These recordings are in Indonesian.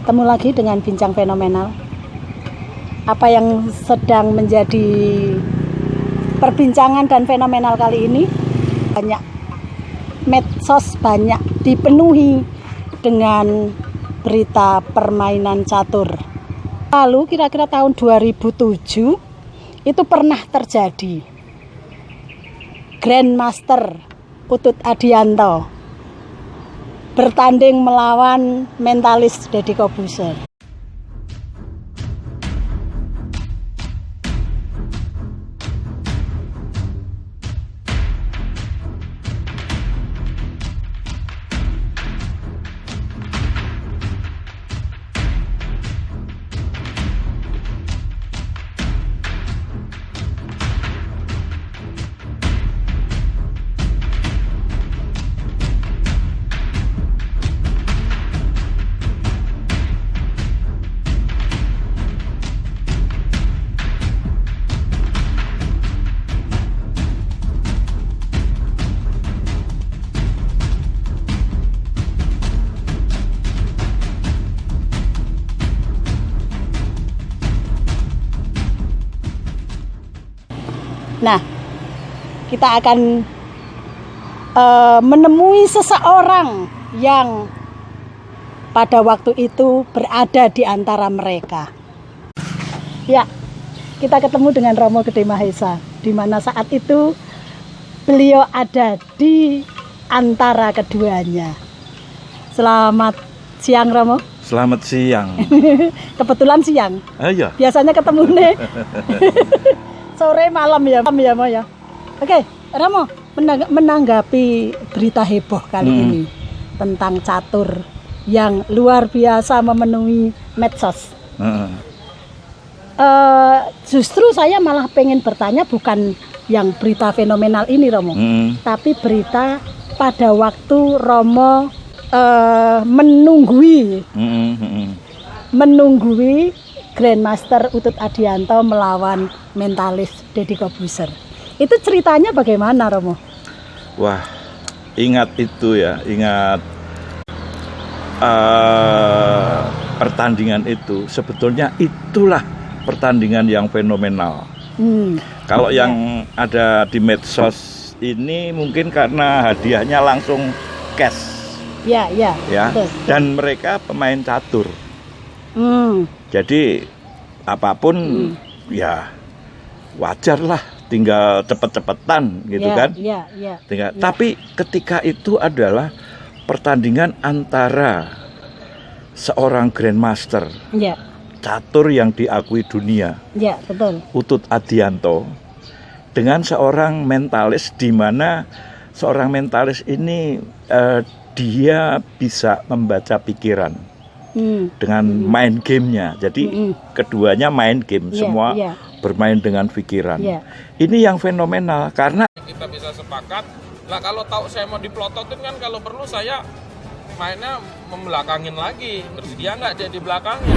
Ketemu lagi dengan Bincang Fenomenal. Apa yang sedang menjadi perbincangan dan fenomenal kali ini? Banyak medsos, banyak dipenuhi dengan berita permainan catur. Lalu kira-kira tahun 2007 itu pernah terjadi. Grandmaster Utut Adianto bertanding melawan mentalis Deddy Corbuzier. Nah, kita akan menemui seseorang yang pada waktu itu berada di antara mereka. Ya, kita ketemu dengan Romo Gede Mahesa, di mana saat itu beliau ada di antara keduanya. Selamat siang, Romo. Selamat siang. Kebetulan siang. Iya. Biasanya ketemu nih. Sore malam ya, Mo ya. Oke, Romo, menanggapi berita heboh kali ini tentang catur yang luar biasa memenuhi medsos. Justru saya malah pengen bertanya bukan yang berita fenomenal ini, Romo, tapi berita pada waktu Romo menunggui Grandmaster Utut Adianto melawan mentalis Deddy Corbuzier. Itu ceritanya bagaimana, Romo? Wah, ingat itu ya, ingat pertandingan itu. Sebetulnya itulah pertandingan yang fenomenal. Kalau yang ada di medsos ini mungkin karena hadiahnya langsung cash. Ya. Betul. Dan mereka pemain catur. Jadi apapun ya wajar lah, tinggal cepet-cepetan gitu kan. Tapi ketika itu adalah pertandingan antara seorang grandmaster catur yang diakui dunia, betul, Utut Adianto, dengan seorang mentalis, di mana seorang mentalis ini dia bisa membaca pikiran dengan main gamenya. Jadi keduanya main game, semua bermain dengan pikiran. Ini yang fenomenal karena kita bisa sepakat lah. Kalau tahu saya mau diplototin kan, kalau perlu saya mainnya membelakangin lagi, bersedia nggak dia di belakangnya.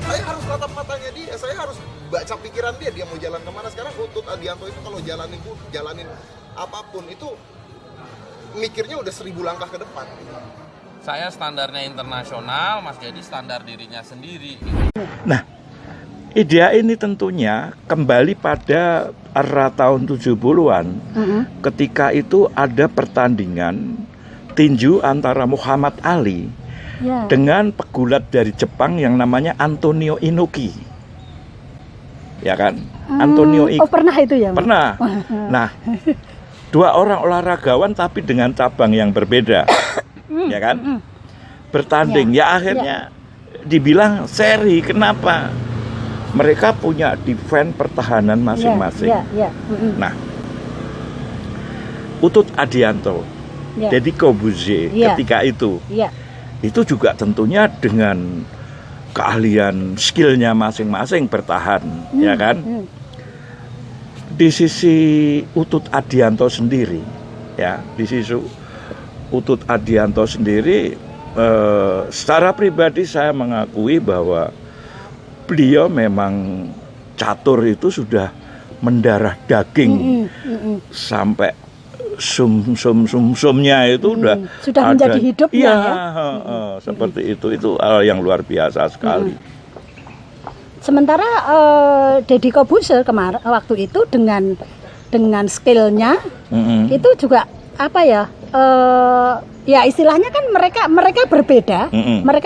Saya harus tatap matanya dia, saya harus baca pikiran dia mau jalan kemana. Sekarang Utut Adianto itu kalau jalanin apapun itu mikirnya udah 1000 langkah ke depan. Saya standarnya internasional, Mas Jadi standar dirinya sendiri. Nah, idea ini tentunya kembali pada era tahun 70-an. Ketika itu ada pertandingan tinju antara Muhammad Ali dengan pegulat dari Jepang yang namanya Antonio Inoki. Ya kan? Antonio Inoki. Oh, pernah itu ya? Pernah. Nah, dua orang olahragawan tapi dengan cabang yang berbeda. Ya kan? Bertanding. Ya akhirnya dibilang seri. Kenapa? Mereka punya defense pertahanan masing-masing. Nah, Utut Adianto, Deddy Corbuzier ketika itu juga tentunya dengan keahlian, skillnya masing-masing bertahan, ya kan? Di sisi Utut Adianto sendiri, secara pribadi saya mengakui bahwa beliau memang catur itu sudah mendarah daging sampai sumsumnya itu sudah ada, menjadi hidupnya ya. Seperti itu hal yang luar biasa sekali. Sementara Deddy Corbuzier kemarin waktu itu dengan skillnya itu juga apa ya? Ya istilahnya kan mereka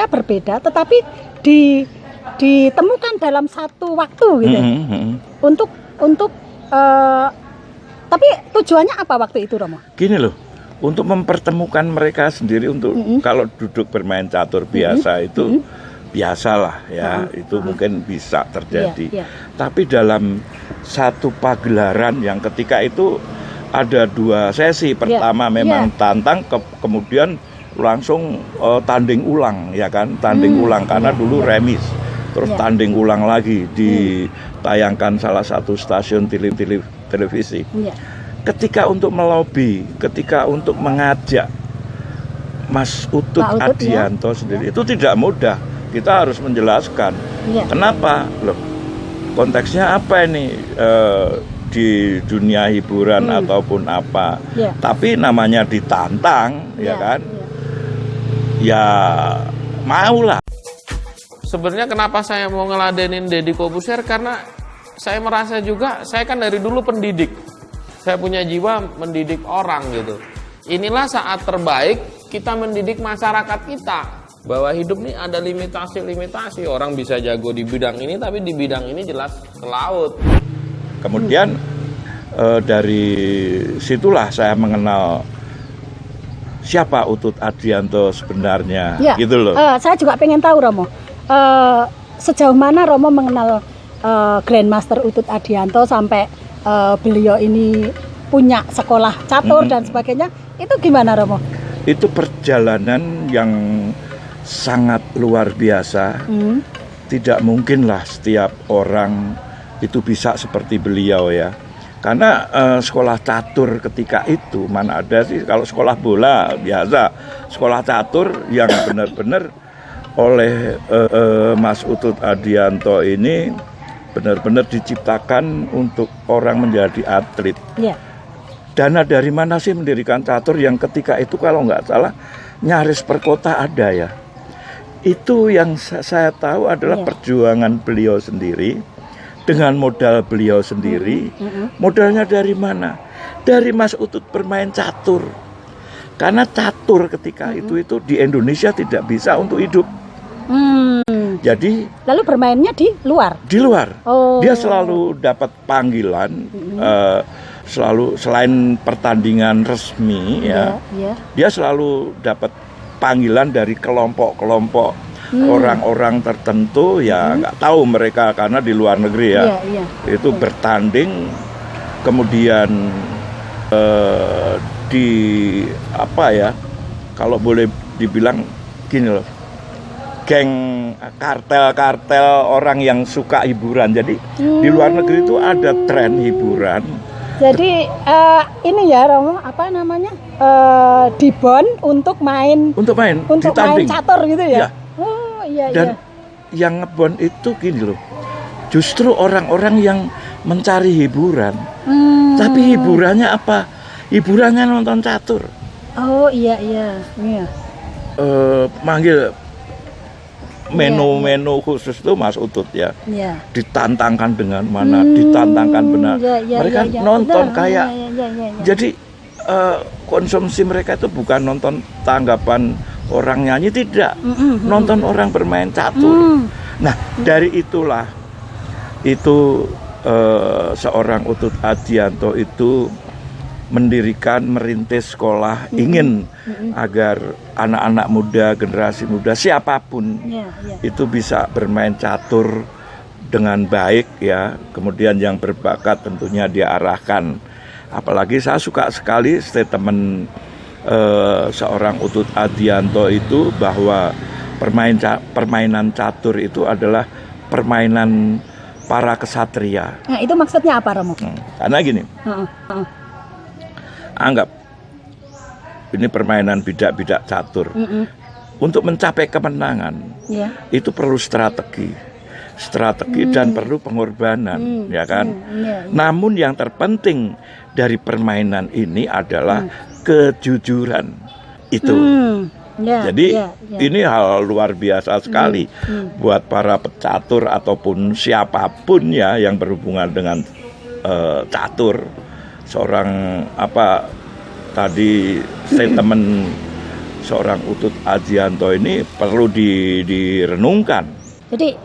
berbeda, tetapi ditemukan dalam satu waktu gitu. Untuk tapi tujuannya apa waktu itu, Romo? Gini loh, untuk mempertemukan mereka sendiri untuk kalau duduk bermain catur biasa itu biasalah ya, itu mungkin bisa terjadi. Tapi dalam satu pagelaran yang ketika itu ada 2 sesi, pertama memang tantang, kemudian langsung tanding ulang ya kan, tanding ulang karena dulu remis, terus tanding ulang lagi ditayangkan salah satu stasiun televisi. Ketika untuk melobi, ketika untuk mengajak Mas Utut Adianto sendiri itu tidak mudah. Kita harus menjelaskan kenapa loh, konteksnya apa ini di dunia hiburan ataupun apa. Tapi namanya ditantang ya kan, ya maulah. Sebenarnya kenapa saya mau ngeladenin Deddy Corbuzier, karena saya merasa juga, saya kan dari dulu pendidik, saya punya jiwa mendidik orang gitu. Inilah saat terbaik kita mendidik masyarakat kita, bahwa hidup ini ada limitasi-limitasi. Orang bisa jago di bidang ini, tapi di bidang ini jelas ke laut. Kemudian dari situlah saya mengenal siapa Utut Adianto sebenarnya, gitu loh. Saya juga pengen tahu, Romo, sejauh mana Romo mengenal Grandmaster Utut Adianto sampai beliau ini punya sekolah catur dan sebagainya. Itu gimana, Romo? Itu perjalanan yang sangat luar biasa. Tidak mungkinlah setiap orang itu bisa seperti beliau ya. Karena sekolah catur ketika itu mana ada sih, kalau sekolah bola biasa, sekolah catur yang benar-benar oleh Mas Utut Adianto ini benar-benar diciptakan untuk orang menjadi atlet. Dana dari mana sih mendirikan catur yang ketika itu kalau nggak salah nyaris per kota ada ya. Itu yang saya tahu adalah perjuangan beliau sendiri dengan modal beliau sendiri. Modalnya dari mana? Dari Mas Utut bermain catur. Karena catur ketika itu di Indonesia tidak bisa untuk hidup. Jadi lalu bermainnya di luar. Di luar. Dia selalu dapat panggilan, selalu selain pertandingan resmi ya. Dia selalu dapat panggilan dari kelompok-kelompok orang-orang tertentu ya, nggak tahu mereka karena di luar negeri ya. Itu bertanding, kemudian di apa ya, kalau boleh dibilang gini loh, geng kartel-kartel orang yang suka hiburan. Jadi di luar negeri itu ada tren hiburan. Jadi ini ya Romo, apa namanya, dibon untuk main catur gitu ya. Dan yang ngebon itu gini loh, justru orang-orang yang mencari hiburan. Tapi hiburannya apa? Hiburannya nonton catur. Manggil menu-menu khusus itu Mas Utut ya. Ditantangkan dengan mana, ditantangkan benar. Mereka nonton kayak. Jadi konsumsi mereka itu bukan nonton tanggapan orang nyanyi, tidak. Nonton orang bermain catur. Nah, dari itulah seorang Utut Adianto itu merintis sekolah, ingin agar anak-anak muda, generasi muda, siapapun itu bisa bermain catur dengan baik ya. Kemudian yang berbakat tentunya diarahkan. Apalagi saya suka sekali statement seorang Utut Adianto itu bahwa permainan catur itu adalah permainan para kesatria. Nah, itu maksudnya apa, Romo? Karena gini. Anggap ini permainan bidak-bidak catur. Untuk mencapai kemenangan itu perlu strategi. strategi dan perlu pengorbanan, ya kan? Namun yang terpenting dari permainan ini adalah kejujuran itu. Jadi ini hal luar biasa sekali buat para pecatur ataupun siapapun ya yang berhubungan dengan catur. Seorang tadi statement seorang Utut Adianto ini perlu direnungkan. Jadi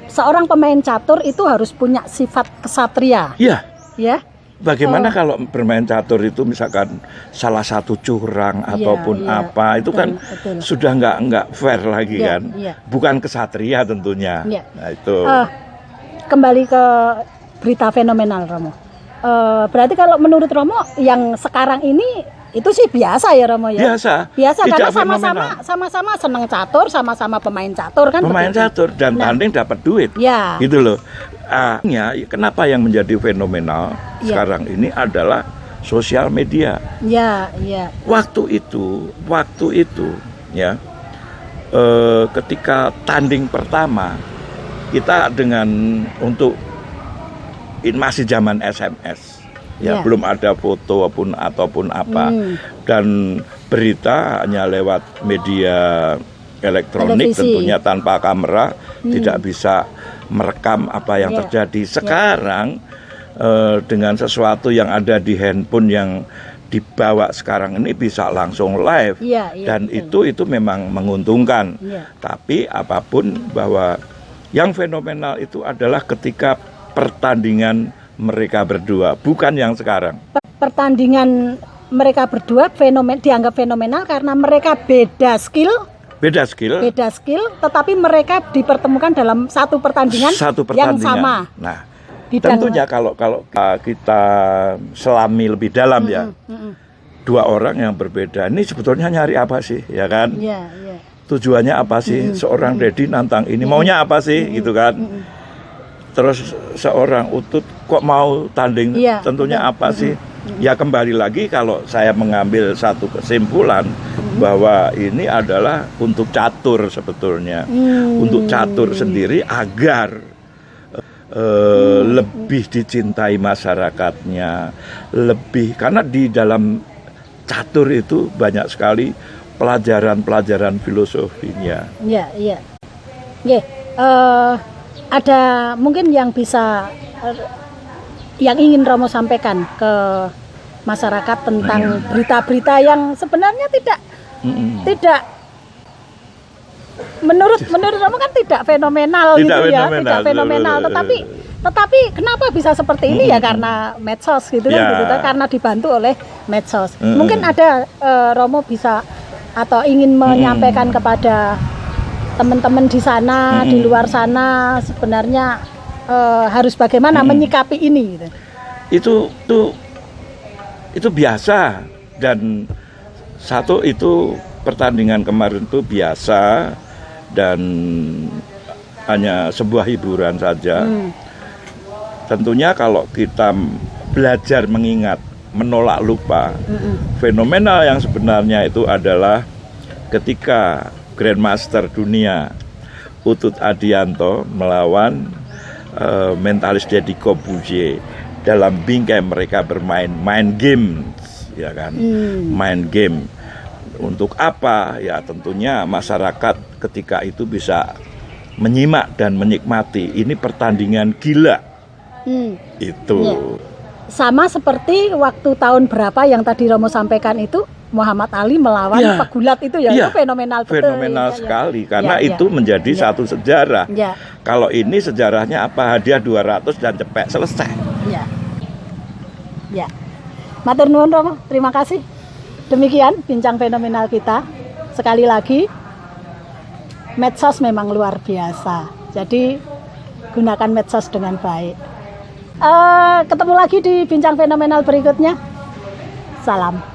seorang pemain catur itu harus punya sifat kesatria. Iya. Ya. Bagaimana kalau bermain catur itu misalkan salah satu curang ataupun apa, itu kan sudah nggak fair lagi kan, bukan kesatria tentunya. Nah itu. Kembali ke berita fenomenal Romo. Berarti kalau menurut Romo yang sekarang ini itu sih biasa ya Romo ya? Biasa karena sama-sama senang catur, sama-sama pemain catur kan? Pemain catur dan tanding dapat duit, gitu loh. Kenapa yang menjadi fenomenal sekarang ini adalah sosial media. Waktu itu ya, ketika tanding pertama kita untuk masih zaman SMS. Ya, belum ada foto ataupun apa, dan berita hanya lewat media elektronik, tentunya tanpa kamera, tidak bisa merekam apa yang terjadi. Sekarang dengan sesuatu yang ada di handphone yang dibawa sekarang ini bisa langsung live, dan itu memang menguntungkan. Tapi apapun, bahwa yang fenomenal itu adalah ketika pertandingan mereka berdua, bukan yang sekarang. Pertandingan mereka berdua dianggap fenomenal karena mereka beda skill, tetapi mereka dipertemukan dalam satu pertandingan yang sama. Nah, tentunya kalau kita selami lebih dalam ya, dua orang yang berbeda ini sebetulnya nyari apa sih, ya kan? Tujuannya apa sih? Seorang Dedi nantang ini maunya apa sih, gitu kan? Terus seorang Utut kok mau tanding, tentunya apa sih? Ya kembali lagi, kalau saya mengambil satu kesimpulan bahwa ini adalah untuk catur sebetulnya, untuk catur sendiri agar lebih dicintai masyarakatnya, karena di dalam catur itu banyak sekali pelajaran filosofinya. Ada mungkin yang ingin Romo sampaikan ke masyarakat tentang berita-berita yang sebenarnya tidak menurut Romo kan tidak fenomenal, tidak fenomenal, tetapi kenapa bisa seperti ini ya, karena medsos gitu kan, karena dibantu oleh medsos. Mungkin ada Romo bisa atau ingin menyampaikan kepada teman-teman di sana, di luar sana, sebenarnya harus bagaimana menyikapi ini gitu. Itu biasa, dan satu itu pertandingan kemarin itu biasa dan hanya sebuah hiburan saja. Tentunya kalau kita belajar mengingat, menolak lupa, fenomenal yang sebenarnya itu adalah ketika Grandmaster dunia Utut Adianto melawan mentalis Deddy Corbuzier dalam bingkai mereka main game, ya kan? Main game. Untuk apa? Ya tentunya masyarakat ketika itu bisa menyimak dan menikmati. Ini pertandingan gila. Itu. Sama seperti waktu tahun berapa yang tadi Romo sampaikan itu, Muhammad Ali melawan pegulat itu itu fenomenal betul. Fenomenal sekali, karena itu menjadi satu sejarah. Kalau ini sejarahnya apa? Hadiah 200 dan cepet selesai. Matur nuwun Romo, terima kasih. Demikian bincang fenomenal kita. Sekali lagi, medsos memang luar biasa. Jadi gunakan medsos dengan baik. Ketemu lagi di bincang fenomenal berikutnya. Salam.